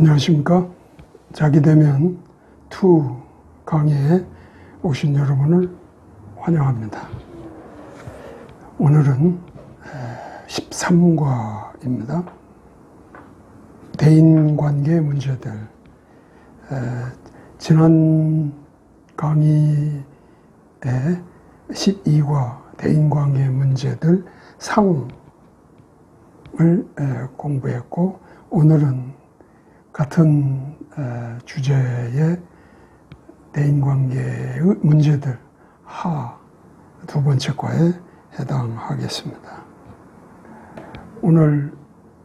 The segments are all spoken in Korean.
안녕하십니까. 자기대면 2 강의에 오신 여러분을 환영합니다. 오늘은 13과입니다. 대인관계 문제들. 지난 강의에 12과 대인관계 문제들 상을 공부했고, 오늘은 같은 주제의 대인관계의 문제들 하 2번째 과에 해당하겠습니다. 오늘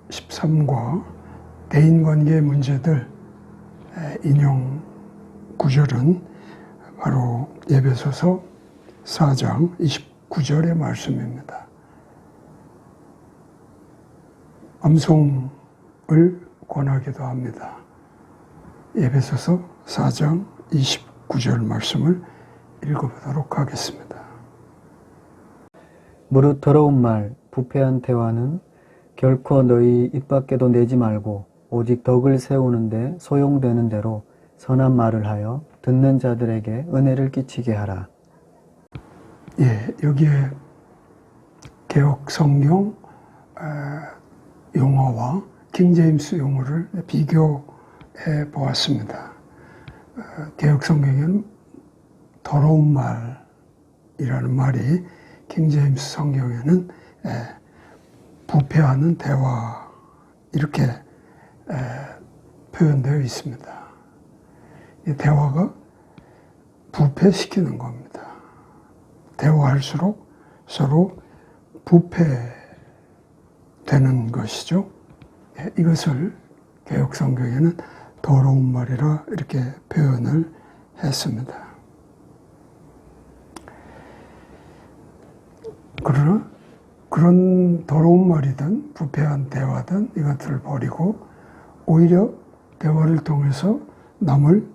13과 대인관계 문제들 인용 구절은 바로 에베소서 4장 29절의 말씀입니다. 암송을 권하기도 합니다. 에베소서 4장 29절 말씀을 읽어보도록 하겠습니다. 무릇 더러운 말, 부패한 대화는 결코 너희 입 밖에도 내지 말고 오직 덕을 세우는데 소용되는 대로 선한 말을 하여 듣는 자들에게 은혜를 끼치게 하라. 여기에 개역 성경 용어와 킹제임스 용어를 비교해 보았습니다. 개역 성경에는 더러운 말이라는 말이, 킹제임스 성경에는 부패하는 대화, 이렇게 표현되어 있습니다. 이 대화가 부패시키는 겁니다. 대화할수록 서로 부패되는 것이죠. 이것을 개역 성경에는 더러운 말이라 이렇게 표현을 했습니다. 그러나 그런 더러운 말이든 부패한 대화든 이것들을 버리고 오히려 대화를 통해서 남을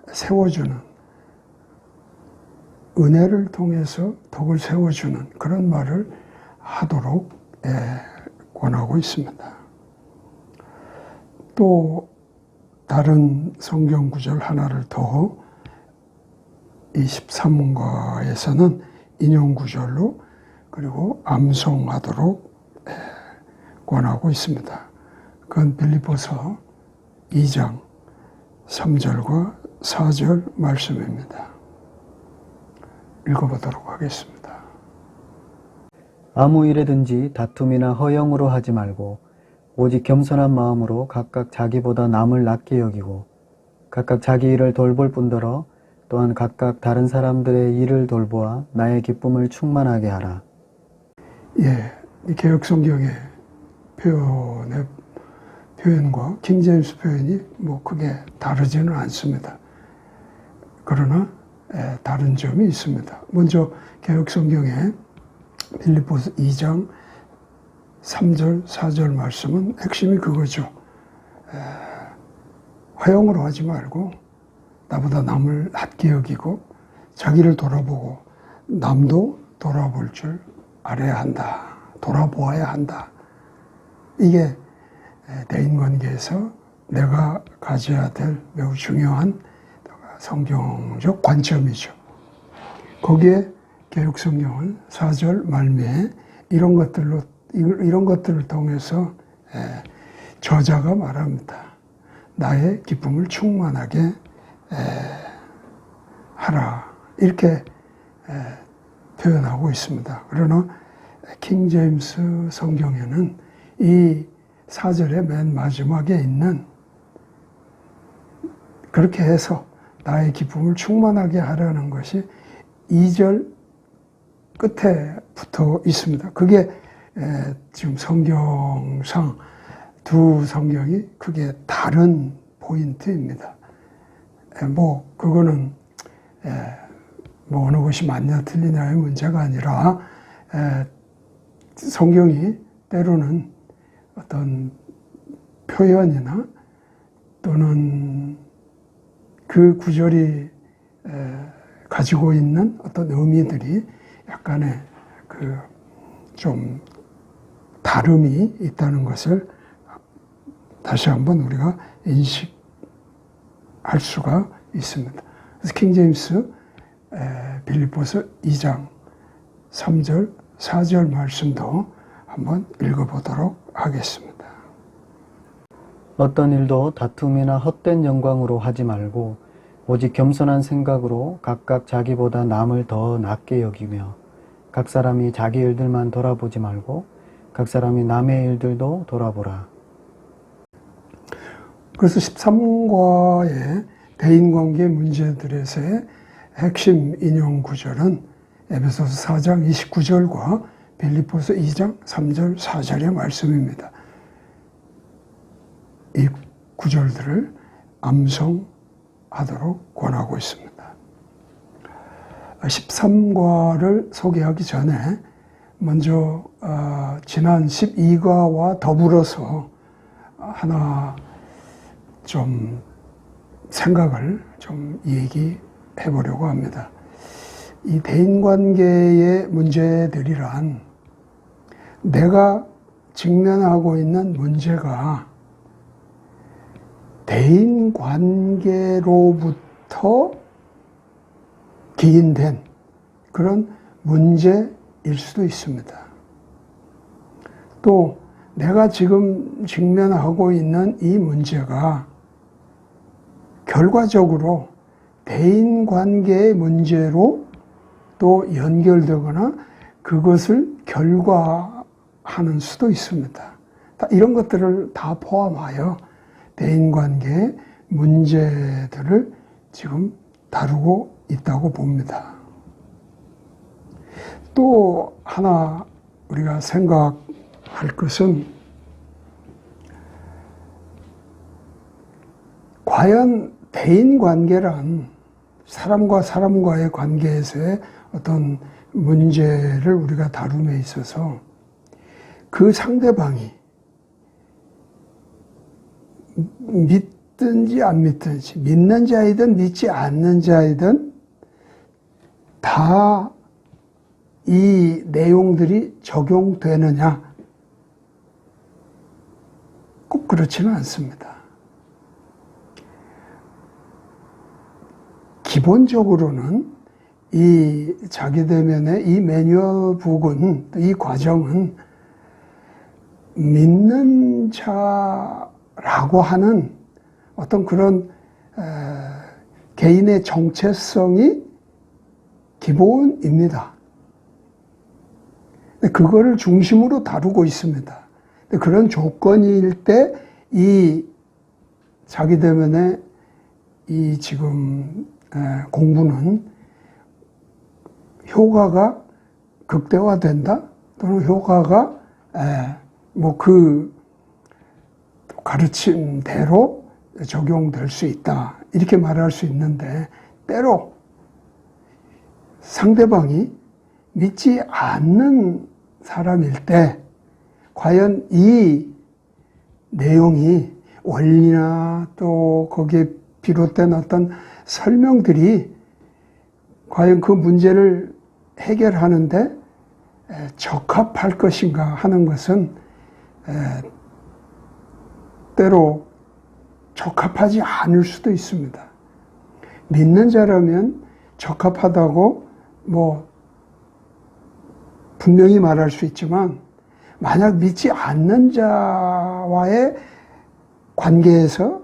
세워주는, 은혜를 통해서 덕을 세워주는 그런 말을 하도록 권하고 있습니다. 또 다른 성경 구절 하나를 더 이 13과에서는 인용 구절로 그리고 암송하도록 권하고 있습니다. 그건 빌립보서 2장 3절과 4절 말씀입니다. 읽어보도록 하겠습니다. 아무 일에든지 다툼이나 허영으로 하지 말고 오직 겸손한 마음으로 각각 자기보다 남을 낮게 여기고 각각 자기 일을 돌볼 뿐더러 또한 각각 다른 사람들의 일을 돌보아 나의 기쁨을 충만하게 하라. 이 개역 성경의 표현과 킹제임스 표현이 크게 다르지는 않습니다. 그러나 다른 점이 있습니다. 먼저 개역 성경의 빌립보서 2장 3절, 4절 말씀은 핵심이 그거죠. 허영으로 하지 말고 나보다 남을 낮게 여기고 자기를 돌아보고 남도 돌아볼 줄 알아야 한다. 돌아보아야 한다. 이게 대인관계에서 내가 가져야 될 매우 중요한 성경적 관점이죠. 거기에 개역성경은 4절 말미에 이런 것들을 통해서 저자가 말합니다. 나의 기쁨을 충만하게 하라. 이렇게 표현하고 있습니다. 그러나 킹제임스 성경에는 이 4절의 맨 마지막에 있는, 그렇게 해서 나의 기쁨을 충만하게 하라는 것이 2절 끝에 붙어 있습니다. 그게 지금 성경상 두 성경이 크게 다른 포인트입니다. 그거는 어느 것이 맞냐 틀리냐의 문제가 아니라 성경이 때로는 어떤 표현이나 또는 그 구절이 가지고 있는 어떤 의미들이 약간의 좀 다름이 있다는 것을 다시 한번 우리가 인식 할 수가 있습니다. 그래서 킹제임스 빌립보서 2장 3절, 4절 말씀도 한번 읽어보도록 하겠습니다. 어떤 일도 다툼이나 헛된 영광으로 하지 말고 오직 겸손한 생각으로 각각 자기보다 남을 더 낮게 여기며 각 사람이 자기 일들만 돌아보지 말고 각 사람이 남의 일들도 돌아보라. 그래서 13과의 대인관계 문제들에서의 핵심 인용 구절은 에베소서 4장 29절과 빌립보서 2장 3절 4절의 말씀입니다. 이 구절들을 암송하도록 권하고 있습니다. 13과를 소개하기 전에 먼저 지난 12과와 더불어서 하나 좀 생각을 좀 얘기해 보려고 합니다. 이 대인관계의 문제들이란 내가 직면하고 있는 문제가 대인관계로부터 기인된 그런 문제일 수도 있습니다. 또 내가 지금 직면하고 있는 이 문제가 결과적으로 대인관계의 문제로 또 연결되거나 그것을 결과하는 수도 있습니다. 이런 것들을 다 포함하여 대인관계의 문제들을 지금 다루고 있다고 봅니다. 또 하나 우리가 생각할 것은 과연 대인관계란 사람과 사람과의 관계에서의 어떤 문제를 우리가 다룸에 있어서 그 상대방이 믿든지 안 믿든지, 믿는 자이든 믿지 않는 자이든 다 이 내용들이 적용되느냐? 꼭 그렇지는 않습니다. 기본적으로는 이 자기대면의 이 매뉴얼북은, 이 과정은 믿는 자라고 하는 어떤 그런 개인의 정체성이 기본입니다. 그거를 중심으로 다루고 있습니다. 그런 조건일 때 이 자기대면의 이 지금 공부는 효과가 극대화된다 또는 효과가 뭐 그 가르침대로 적용될 수 있다 이렇게 말할 수 있는데 때로 상대방이 믿지 않는 사람일 때 과연 이 내용이 원리나 또 거기에 비롯된 어떤 설명들이 과연 그 문제를 해결하는데 적합할 것인가 하는 것은 때로 적합하지 않을 수도 있습니다. 믿는 자라면 적합하다고 뭐 분명히 말할 수 있지만 만약 믿지 않는 자와의 관계에서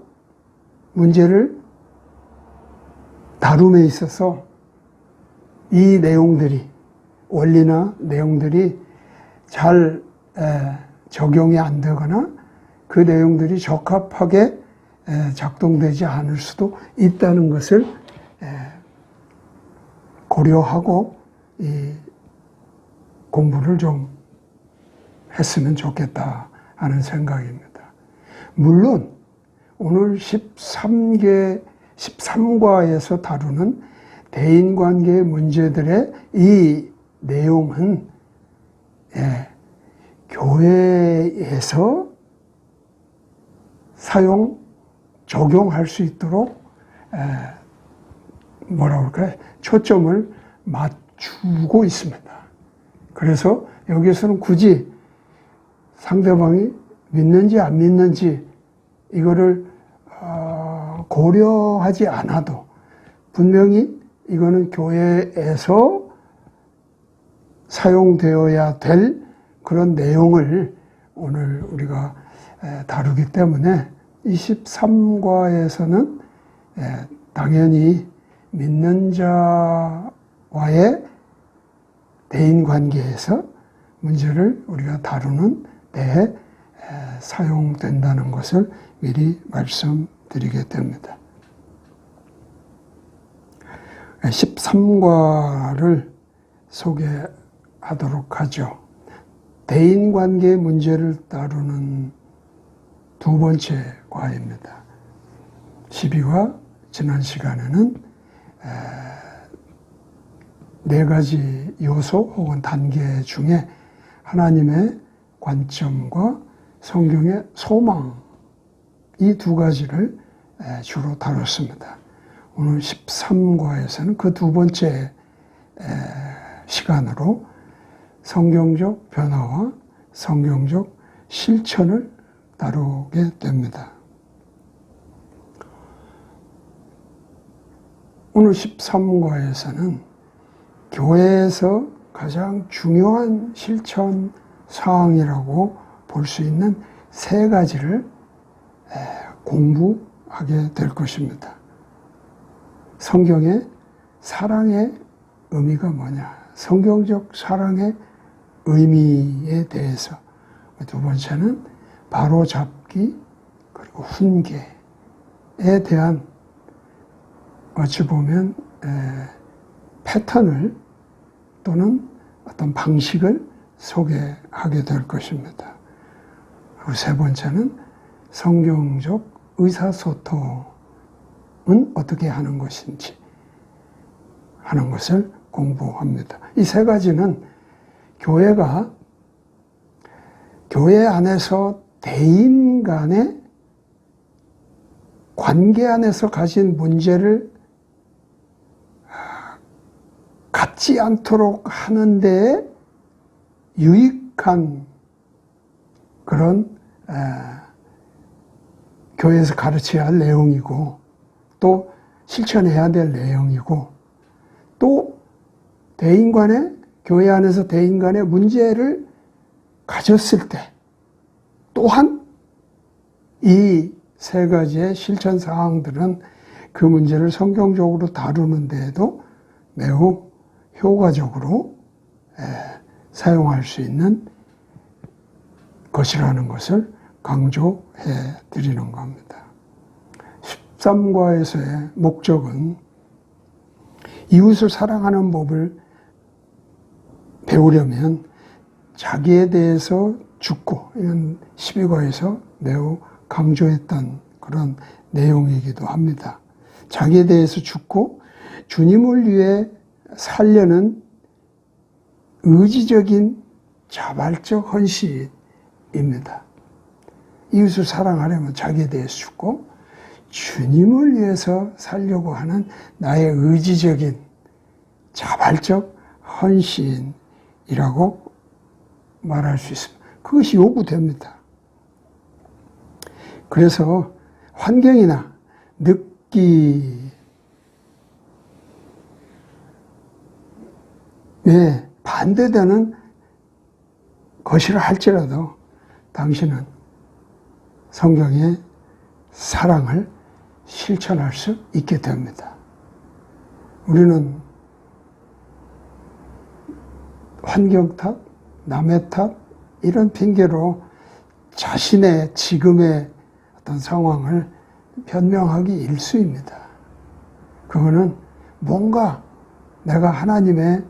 문제를 다룸에 있어서 이 내용들이 원리나 내용들이 잘 적용이 안 되거나 그 내용들이 적합하게 작동되지 않을 수도 있다는 것을 고려하고 이 공부를 좀 했으면 좋겠다 하는 생각입니다. 물론 오늘 13과에서 다루는 대인관계 문제들의 이 내용은 교회에서 적용할 수 있도록 초점을 맞추고 있습니다. 그래서 여기에서는 굳이 상대방이 믿는지 안 믿는지 이거를 고려하지 않아도 분명히 이거는 교회에서 사용되어야 될 그런 내용을 오늘 우리가 다루기 때문에 23과에서는 당연히 믿는 자와의 대인관계에서 문제를 우리가 다루는 데에 사용된다는 것을 미리 말씀드리게 됩니다. 13과를 소개하도록 하죠. 대인관계 문제를 다루는 두 번째 과입니다. 12과 지난 시간에는 네 가지 요소 혹은 단계 중에 하나님의 관점과 성경의 소망, 이 두 가지를 주로 다뤘습니다. 오늘 13과에서는 그 두 번째 시간으로 성경적 변화와 성경적 실천을 다루게 됩니다. 오늘 13과에서는 교회에서 가장 중요한 실천 사항이라고 볼 수 있는 세 가지를 공부하게 될 것입니다. 성경의 사랑의 의미가 뭐냐? 성경적 사랑의 의미에 대해서. 두 번째는 바로잡기 그리고 훈계에 대한 어찌 보면 패턴을 또는 어떤 방식을 소개하게 될 것입니다. 그리고 세 번째는 성경적 의사소통은 어떻게 하는 것인지 하는 것을 공부합니다. 이 세 가지는 교회가 교회 안에서 대인 간의 관계 안에서 가진 문제를 갖지 않도록 하는 데에 유익한 그런 교회에서 가르쳐야 할 내용이고 또 실천해야 될 내용이고 또 대인 간의 교회 안에서 대인 간의 문제를 가졌을 때 또한 이 세 가지의 실천 사항들은 그 문제를 성경적으로 다루는 데에도 매우 효과적으로 사용할 수 있는 것이라는 것을 강조해 드리는 겁니다. 13과에서의 목적은 이웃을 사랑하는 법을 배우려면 자기에 대해서 죽고, 이건 12과에서 매우 강조했던 그런 내용이기도 합니다. 자기에 대해서 죽고 주님을 위해 살려는 의지적인 자발적 헌신입니다. 이웃을 사랑하려면 자기에 대해서 죽고 주님을 위해서 살려고 하는 나의 의지적인 자발적 헌신이라고 말할 수 있습니다. 그것이 요구됩니다. 그래서 환경이나 느낌에 반대되는 것이라 할지라도 당신은 성경의 사랑을 실천할 수 있게 됩니다. 우리는 환경 탓, 남의 탓 이런 핑계로 자신의 지금의 어떤 상황을 변명하기 일쑤입니다. 그거는 뭔가 내가 하나님의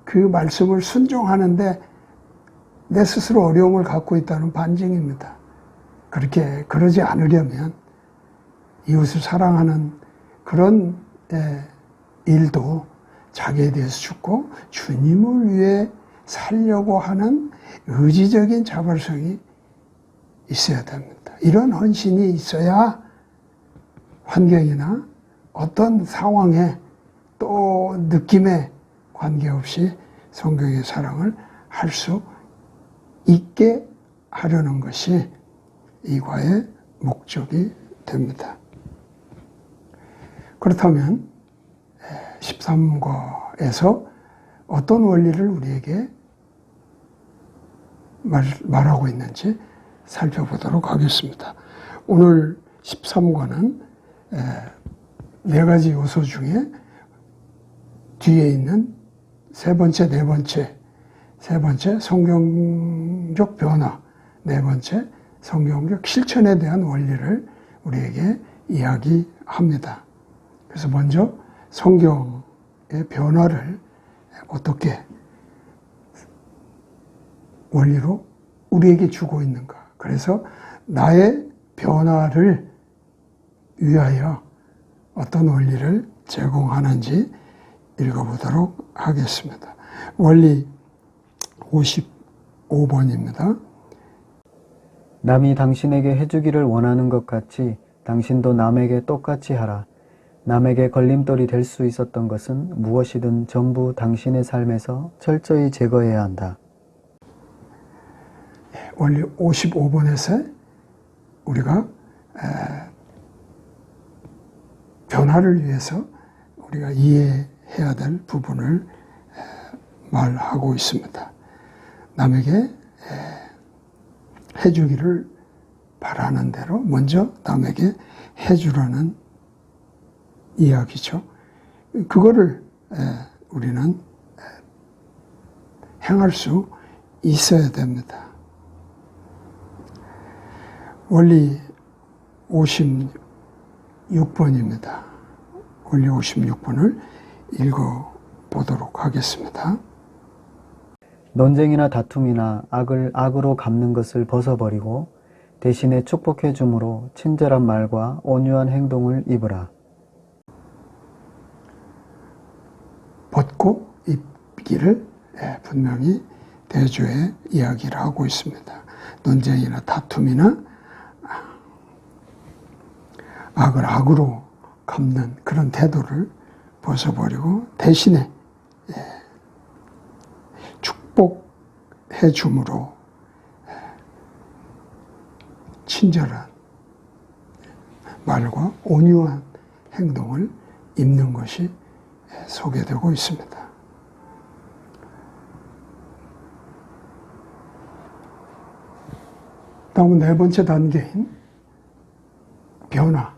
그 말씀을 순종하는데 내 스스로 어려움을 갖고 있다는 반증입니다. 그러지 않으려면 이웃을 사랑하는 그런 일도 자기에 대해서 죽고 주님을 위해 살려고 하는 의지적인 자발성이 있어야 됩니다. 이런 헌신이 있어야 환경이나 어떤 상황에 또 느낌에 관계없이 성경의 사랑을 할 수 있게 하려는 것이 이 과의 목적이 됩니다. 그렇다면 13과에서 어떤 원리를 우리에게 말하고 있는지 살펴보도록 하겠습니다. 오늘 13과는 네 가지 요소 중에 뒤에 있는 세 번째, 네 번째, 성경적 변화, 네 번째, 성경적 실천에 대한 원리를 우리에게 이야기합니다. 그래서 먼저 성경의 변화를 어떻게 원리로 우리에게 주고 있는가. 그래서 나의 변화를 위하여 어떤 원리를 제공하는지 읽어보도록 하겠습니다. 원리 55번입니다. 남이 당신에게 해주기를 원하는 것 같이 당신도 남에게 똑같이 하라. 남에게 걸림돌이 될 수 있었던 것은 무엇이든 전부 당신의 삶에서 철저히 제거해야 한다. 원리 55번에서 우리가 변화를 위해서 우리가 이해해야 될 부분을 말하고 있습니다. 남에게 해주기를 바라는 대로 먼저 남에게 해주라는 이야기죠. 그거를 우리는 행할 수 있어야 됩니다. 원리 56번입니다. 원리 56번을 읽어보도록 하겠습니다. 논쟁이나 다툼이나 악을 악으로 갚는 것을 벗어버리고 대신에 축복해 줌으로 친절한 말과 온유한 행동을 입으라. 벗고 입기를 분명히 대조의 이야기를 하고 있습니다. 논쟁이나 다툼이나 악을 악으로 갚는 그런 태도를 벗어버리고 대신에 축복해 줌으로 친절한 말과 온유한 행동을 입는 것이 소개되고 있습니다. 다음은 네 번째 단계인 변화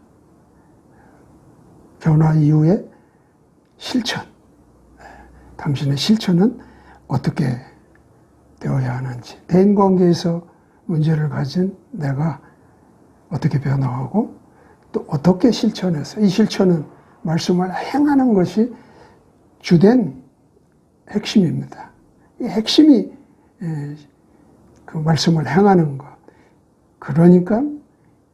이후의 실천. 당신의 실천은 어떻게 되어야 하는지, 대인관계에서 문제를 가진 내가 어떻게 변화하고 또 어떻게 실천해서, 이 실천은 말씀을 행하는 것이 주된 핵심입니다. 이 핵심이 그 말씀을 행하는 것. 그러니까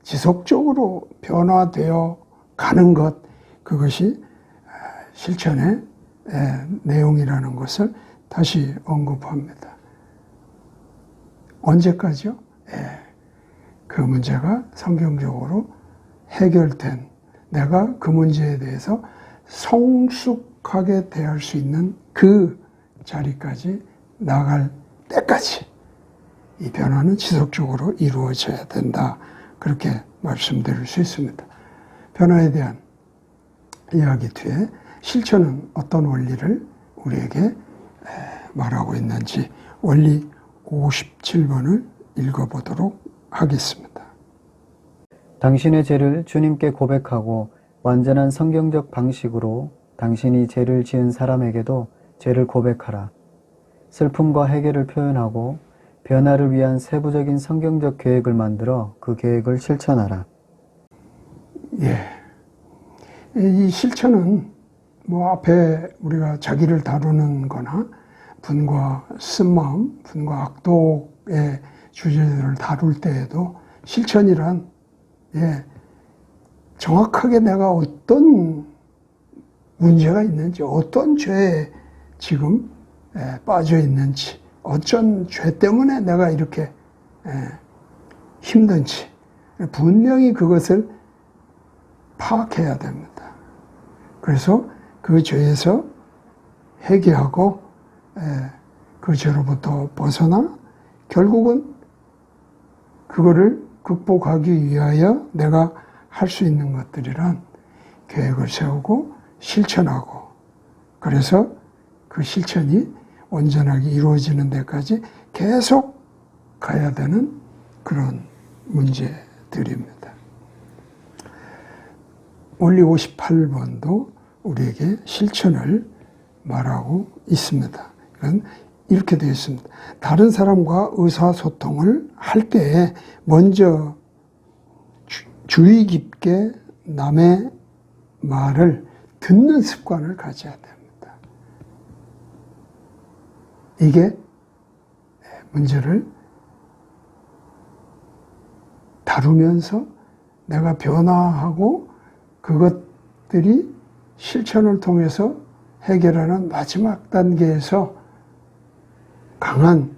지속적으로 변화되어 가는 것, 그것이 실천의 내용이라는 것을 다시 언급합니다. 언제까지요? 그 문제가 성경적으로 해결된, 내가 그 문제에 대해서 성숙하게 대할 수 있는 그 자리까지 나갈 때까지 이 변화는 지속적으로 이루어져야 된다. 그렇게 말씀드릴 수 있습니다. 변화에 대한 이야기 뒤에 실천은 어떤 원리를 우리에게 말하고 있는지 원리 57번을 읽어보도록 하겠습니다. 당신의 죄를 주님께 고백하고 완전한 성경적 방식으로 당신이 죄를 지은 사람에게도 죄를 고백하라. 슬픔과 해결을 표현하고 변화를 위한 세부적인 성경적 계획을 만들어 그 계획을 실천하라. 이 실천은 앞에 우리가 자기를 다루는 거나 분과 쓴마음, 분과 악독의 주제들을 다룰 때에도 실천이란 정확하게 내가 어떤 문제가 있는지, 어떤 죄에 지금 빠져 있는지, 어떤 죄 때문에 내가 이렇게 힘든지 분명히 그것을 파악해야 됩니다. 그래서 그 죄에서 회개하고 그 죄로부터 벗어나 결국은 그거를 극복하기 위하여 내가 할 수 있는 것들이란 계획을 세우고 실천하고, 그래서 그 실천이 온전하게 이루어지는 데까지 계속 가야 되는 그런 문제들입니다. 원리 58번도 우리에게 실천을 말하고 있습니다. 이건 이렇게 되어 있습니다. 다른 사람과 의사소통을 할 때 먼저 주의 깊게 남의 말을 듣는 습관을 가져야 됩니다. 이게 문제를 다루면서 내가 변화하고 그것들이 실천을 통해서 해결하는 마지막 단계에서 강한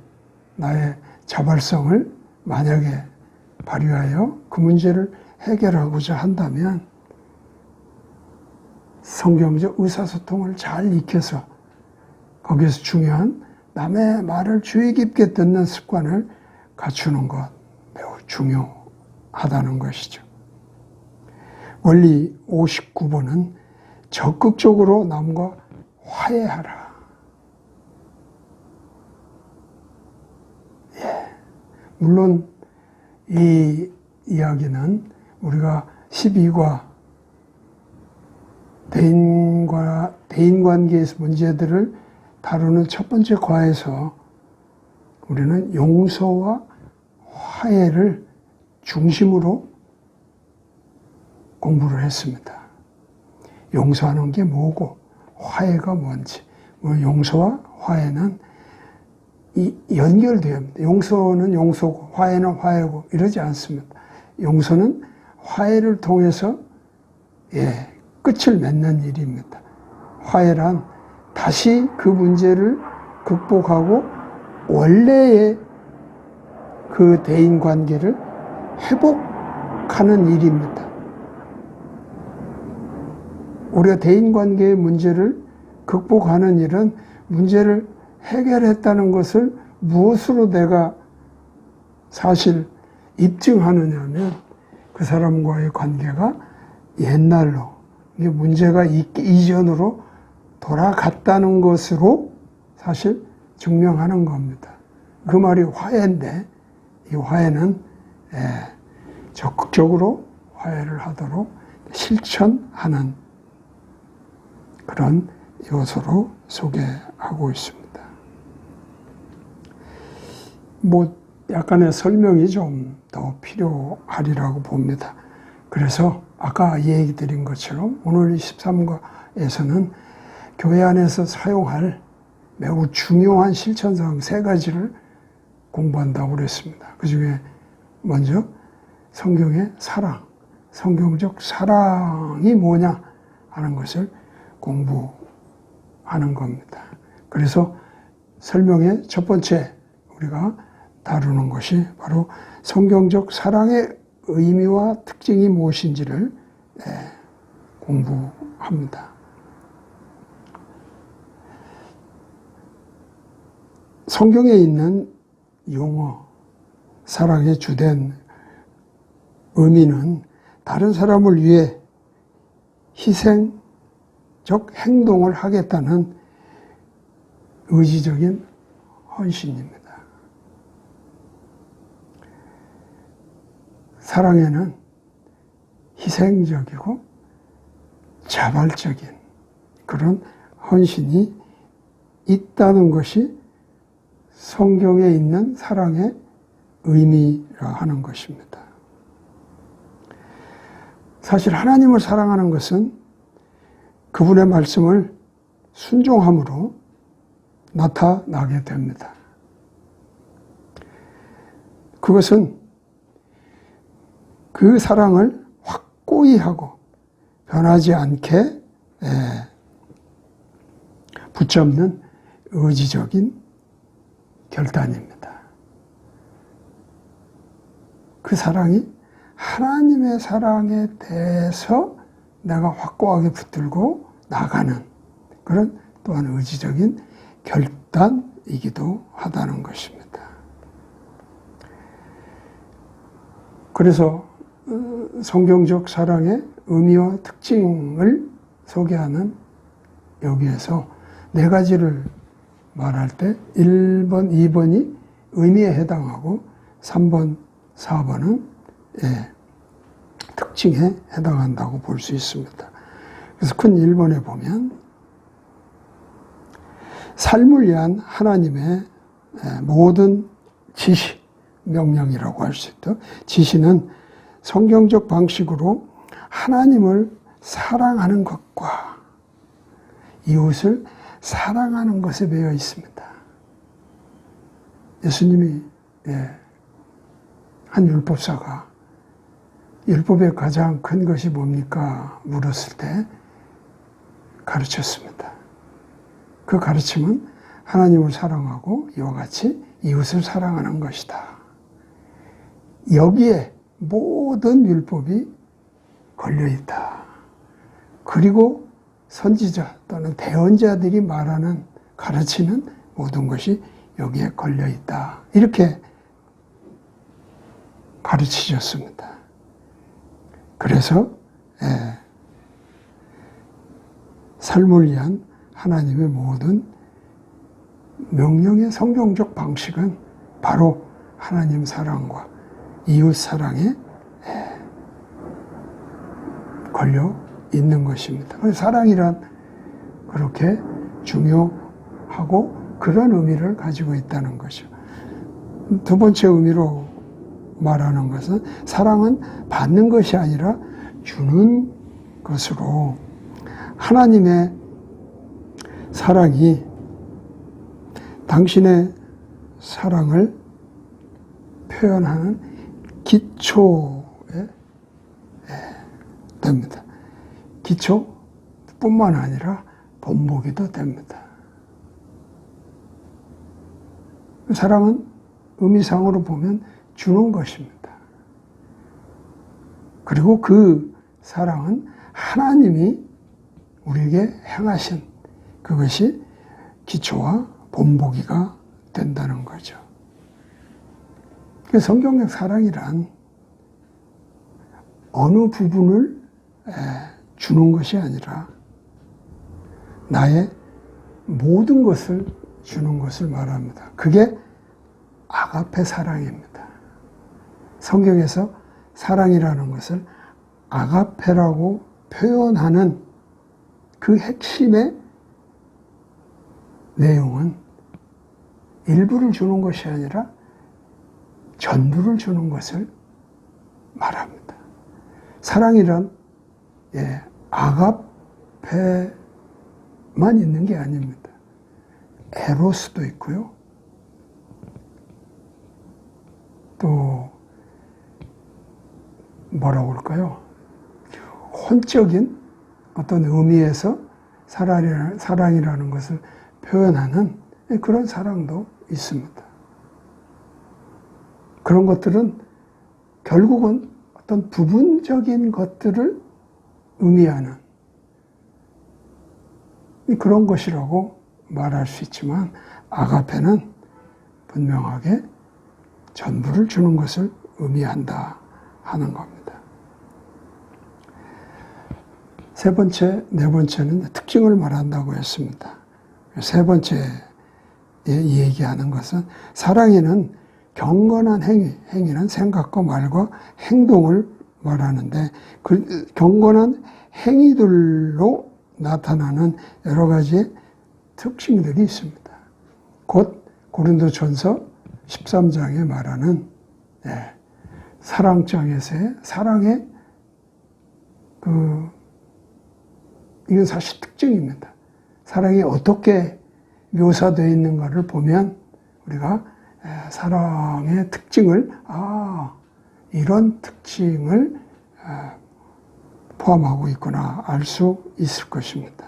나의 자발성을 만약에 발휘하여 그 문제를 해결하고자 한다면 성경적 의사소통을 잘 익혀서 거기에서 중요한 남의 말을 주의 깊게 듣는 습관을 갖추는 것 매우 중요하다는 것이죠. 원리 59번은 적극적으로 남과 화해하라. 물론 이 이야기는 우리가 12과 대인관계에서 문제들을 다루는 첫 번째 과에서 우리는 용서와 화해를 중심으로 공부를 했습니다. 용서하는 게 뭐고 화해가 뭔지. 용서와 화해는 연결되어야 합니다. 용서는 용서고 화해는 화해고 이러지 않습니다. 용서는 화해를 통해서 끝을 맺는 일입니다. 화해란 다시 그 문제를 극복하고 원래의 그 대인관계를 회복하는 일입니다. 우리가 대인관계의 문제를 극복하는 일은 문제를 해결했다는 것을 무엇으로 내가 사실 입증하느냐면 그 사람과의 관계가 옛날로 이게 문제가 있기 이전으로 돌아갔다는 것으로 사실 증명하는 겁니다. 그 말이 화해인데 이 화해는 적극적으로 화해를 하도록 실천하는 그런 요소로 소개하고 있습니다. 약간의 설명이 좀 더 필요하리라고 봅니다. 그래서 아까 얘기 드린 것처럼 오늘 13과에서는 교회 안에서 사용할 매우 중요한 실천사항 3가지를 공부한다고 그랬습니다. 그 중에 먼저 성경의 사랑, 성경적 사랑이 뭐냐 하는 것을 공부하는 겁니다. 그래서 설명의 첫 번째 우리가 다루는 것이 바로 성경적 사랑의 의미와 특징이 무엇인지를 공부합니다. 성경에 있는 용어, 사랑의 주된 의미는 다른 사람을 위해 희생적 행동을 하겠다는 의지적인 헌신입니다. 사랑에는 희생적이고 자발적인 그런 헌신이 있다는 것이 성경에 있는 사랑의 의미라 하는 것입니다. 사실 하나님을 사랑하는 것은 그분의 말씀을 순종함으로 나타나게 됩니다. 그것은 그 사랑을 확고히 하고 변하지 않게 붙잡는 의지적인 결단입니다. 그 사랑이 하나님의 사랑에 대해서 내가 확고하게 붙들고 나가는 그런 또한 의지적인 결단이기도 하다는 것입니다. 그래서 성경적 사랑의 의미와 특징을 소개하는 여기에서 네 가지를 말할 때 1번, 2번이 의미에 해당하고 3번, 4번은 특징에 해당한다고 볼 수 있습니다. 그래서 큰 1번에 보면 삶을 위한 하나님의 모든 지시, 명령이라고 할 수 있다. 지시는 성경적 방식으로 하나님을 사랑하는 것과 이웃을 사랑하는 것에 매여 있습니다. 예수님이 한 율법사가 율법의 가장 큰 것이 뭡니까? 물었을 때 가르쳤습니다. 그 가르침은 하나님을 사랑하고 이와 같이 이웃을 사랑하는 것이다. 여기에 모든 율법이 걸려있다. 그리고 선지자 또는 대언자들이 말하는 가르치는 모든 것이 여기에 걸려있다. 이렇게 가르치셨습니다. 그래서 삶을 위한 하나님의 모든 명령의 성경적 방식은 바로 하나님 사랑과 이웃 사랑에 걸려 있는 것입니다. 사랑이란 그렇게 중요하고 그런 의미를 가지고 있다는 것이죠. 두 번째 의미로 말하는 것은 사랑은 받는 것이 아니라 주는 것으로 하나님의 사랑이 당신의 사랑을 표현하는 기초에 됩니다. 기초뿐만 아니라 본보기도 됩니다. 사랑은 의미상으로 보면 주는 것입니다. 그리고 그 사랑은 하나님이 우리에게 행하신 그것이 기초와 본보기가 된다는 거죠. 성경적 사랑이란 어느 부분을 주는 것이 아니라 나의 모든 것을 주는 것을 말합니다. 그게 아가페 사랑입니다. 성경에서 사랑이라는 것을 아가페라고 표현하는 그 핵심의 내용은 일부를 주는 것이 아니라 전부를 주는 것을 말합니다. 사랑이란 아가페만 있는 게 아닙니다. 에로스도 있고요. 또 뭐라고 할까요? 혼적인 어떤 의미에서 사랑이라는 것을 표현하는 그런 사랑도 있습니다. 그런 것들은 결국은 어떤 부분적인 것들을 의미하는 그런 것이라고 말할 수 있지만 아가페는 분명하게 전부를 주는 것을 의미한다 하는 겁니다. 세 번째, 네 번째는 특징을 말한다고 했습니다. 세 번째에 얘기하는 것은 사랑에는 경건한 행위는 생각과 말과 행동을 말하는데 그 경건한 행위들로 나타나는 여러 가지 특징들이 있습니다. 곧 고린도전서 13장에 말하는 사랑장에서의 사랑의 이건 사실 특징입니다. 사랑이 어떻게 묘사되어 있는가를 보면 우리가 사랑의 특징을 이런 특징을 포함하고 있구나 알 수 있을 것입니다.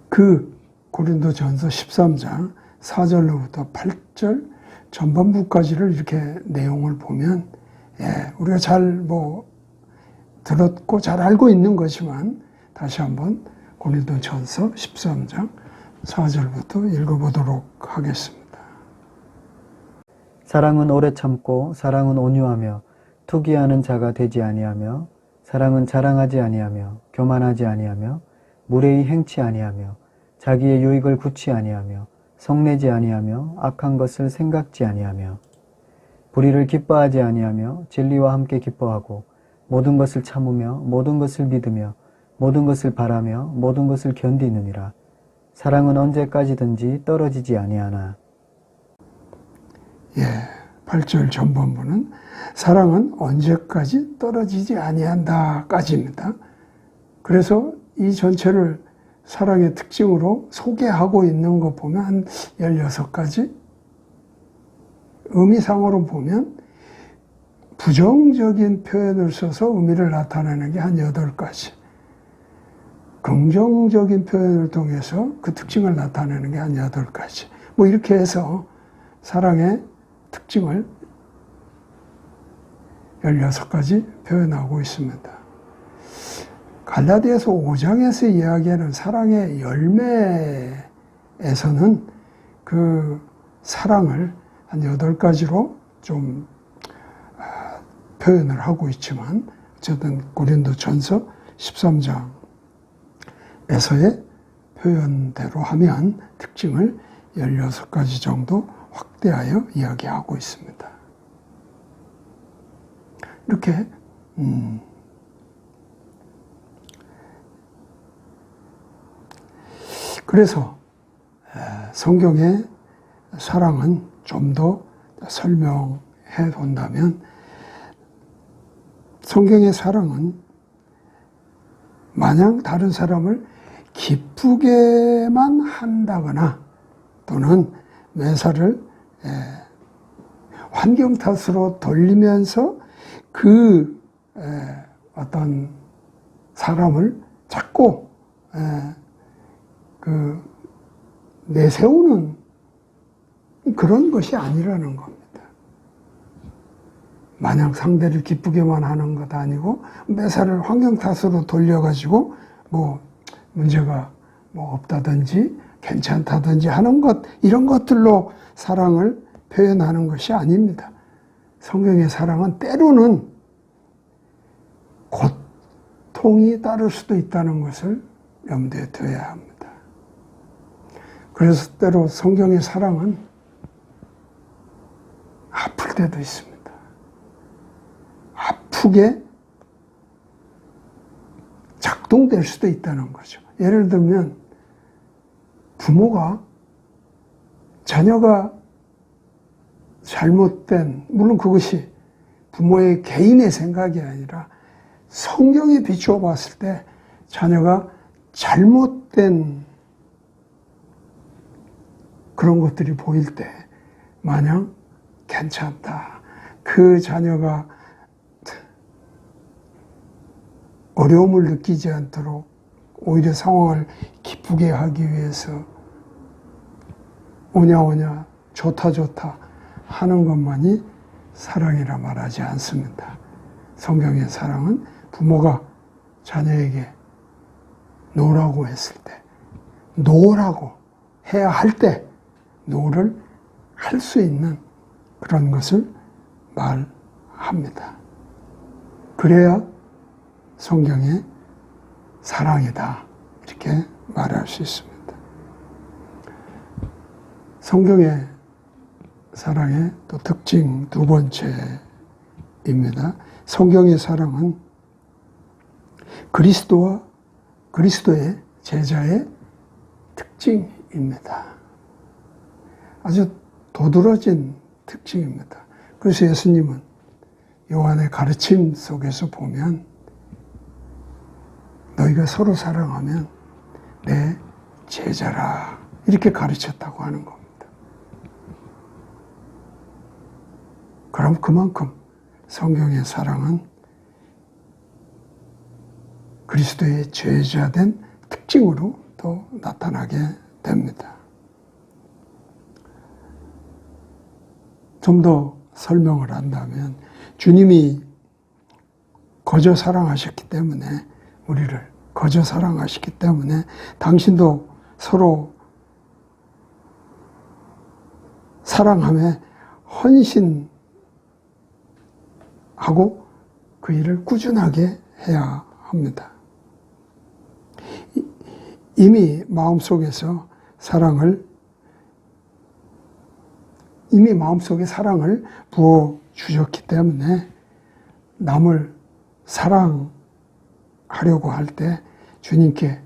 그 고린도전서 13장 4절로부터 8절 전반부까지를 이렇게 내용을 보면 우리가 잘 들었고 잘 알고 있는 거지만 다시 한번 고린도전서 13장 4절부터 읽어보도록 하겠습니다. 사랑은 오래 참고 사랑은 온유하며 투기하는 자가 되지 아니하며 사랑은 자랑하지 아니하며 교만하지 아니하며 무례히 행치 아니하며 자기의 유익을 굳지 아니하며 성내지 아니하며 악한 것을 생각지 아니하며 불의를 기뻐하지 아니하며 진리와 함께 기뻐하고 모든 것을 참으며 모든 것을 믿으며 모든 것을 바라며 모든 것을 견디느니라. 사랑은 언제까지든지 떨어지지 아니하나. 예, 8절 전반부는 사랑은 언제까지 떨어지지 아니한다까지입니다. 그래서 이 전체를 사랑의 특징으로 소개하고 있는 거 보면 한 16가지? 의미상으로 보면 부정적인 표현을 써서 의미를 나타내는 게 한 8가지. 긍정적인 표현을 통해서 그 특징을 나타내는 게 한 8가지. 뭐 이렇게 해서 사랑의 특징을 16가지 표현하고 있습니다. 갈라디아서 5장에서 이야기하는 사랑의 열매에서는 그 사랑을 한 8가지로 좀 표현을 하고 있지만 어쨌든 고린도전서 13장에서의 표현대로 하면 특징을 16가지 정도 확대하여 이야기하고 있습니다. 이렇게 그래서 성경의 사랑은 좀 더 설명해 본다면 성경의 사랑은 마냥 다른 사람을 기쁘게만 한다거나 또는 매사를 환경 탓으로 돌리면서 그 어떤 사람을 자꾸 내세우는 그런 것이 아니라는 겁니다. 마냥 상대를 기쁘게만 하는 것 아니고 매사를 환경 탓으로 돌려가지고 뭐 문제가 뭐 없다든지 괜찮다든지 하는 것, 이런 것들로 사랑을 표현하는 것이 아닙니다. 성경의 사랑은 때로는 고통이 따를 수도 있다는 것을 염두에 둬야 합니다. 그래서 때로 성경의 사랑은 아플 때도 있습니다. 아프게 작동될 수도 있다는 거죠. 예를 들면 부모가 자녀가 잘못된, 물론 그것이 부모의 개인의 생각이 아니라 성경에 비추어 봤을 때 자녀가 잘못된 그런 것들이 보일 때 마냥 괜찮다. 그 자녀가 어려움을 느끼지 않도록 오히려 상황을 기쁘게 하기 위해서 오냐오냐 좋다 하는 것만이 사랑이라 말하지 않습니다. 성경의 사랑은 부모가 자녀에게 노라고 했을 때, 노라고 해야 할 때 노를 할 수 있는 그런 것을 말합니다. 그래야 성경의 사랑이다, 이렇게 말할 수 있습니다. 성경의 사랑의 또 특징 두 번째입니다. 성경의 사랑은 그리스도와 그리스도의 제자의 특징입니다. 아주 도드라진 특징입니다. 그래서 예수님은 요한의 가르침 속에서 보면 너희가 서로 사랑하면 내 제자라, 이렇게 가르쳤다고 하는 겁니다. 그럼 그만큼 성경의 사랑은 그리스도의 제자된 특징으로 또 나타나게 됩니다. 좀 더 설명을 한다면 주님이 거저 사랑하셨기 때문에, 우리를 거저 사랑하셨기 때문에 당신도 서로 사랑함에 헌신하는 하고 그 일을 꾸준하게 해야 합니다. 이미 마음속에 사랑을 부어 주셨기 때문에 남을 사랑하려고 할 때 주님께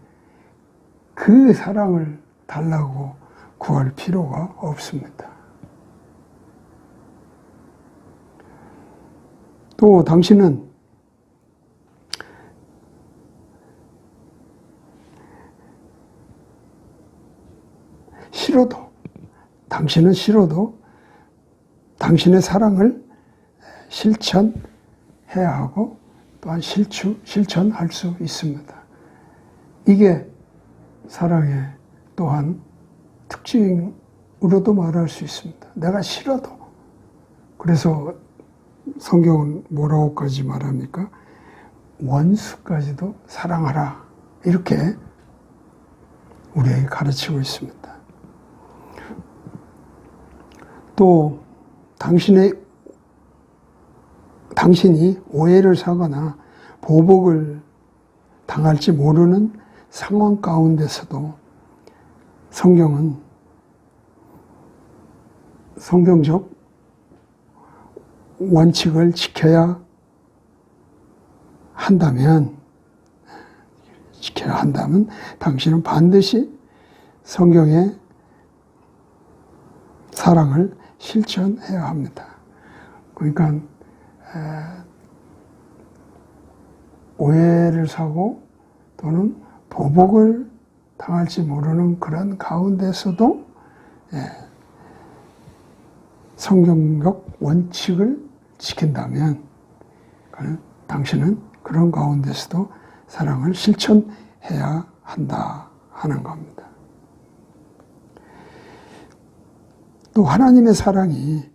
그 사랑을 달라고 구할 필요가 없습니다. 또 당신은 싫어도 당신의 사랑을 실천해야 하고 또한 실천할 수 있습니다. 이게 사랑의 또한 특징으로도 말할 수 있습니다. 내가 싫어도. 그래서 성경은 뭐라고까지 말합니까? 원수까지도 사랑하라. 이렇게 우리에게 가르치고 있습니다. 또 당신이 오해를 사거나 보복을 당할지 모르는 상황 가운데서도 성경적 원칙을 지켜야 한다면 당신은 반드시 성경의 사랑을 실천해야 합니다. 그러니까 오해를 사고 또는 보복을 당할지 모르는 그런 가운데서도 성경적 원칙을 지킨다면 당신은 그런 가운데서도 사랑을 실천해야 한다 하는 겁니다. 또 하나님의 사랑이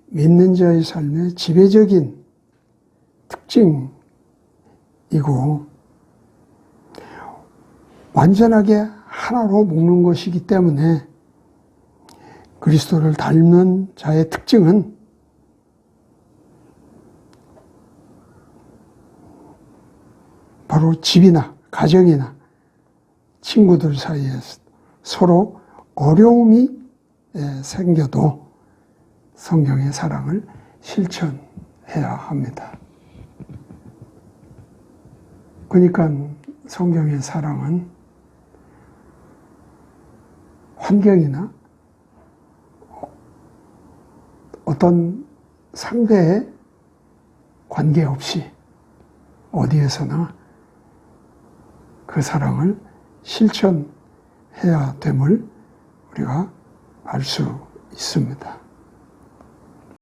믿는 자의 삶의 지배적인 특징이고 완전하게 하나로 묶는 것이기 때문에 그리스도를 닮는 자의 특징은 바로 집이나 가정이나 친구들 사이에 서로 어려움이 생겨도 성경의 사랑을 실천해야 합니다. 그러니까 성경의 사랑은 환경이나 어떤 상대에 관계없이 어디에서나 그 사랑을 실천해야 됨을 우리가 알 수 있습니다.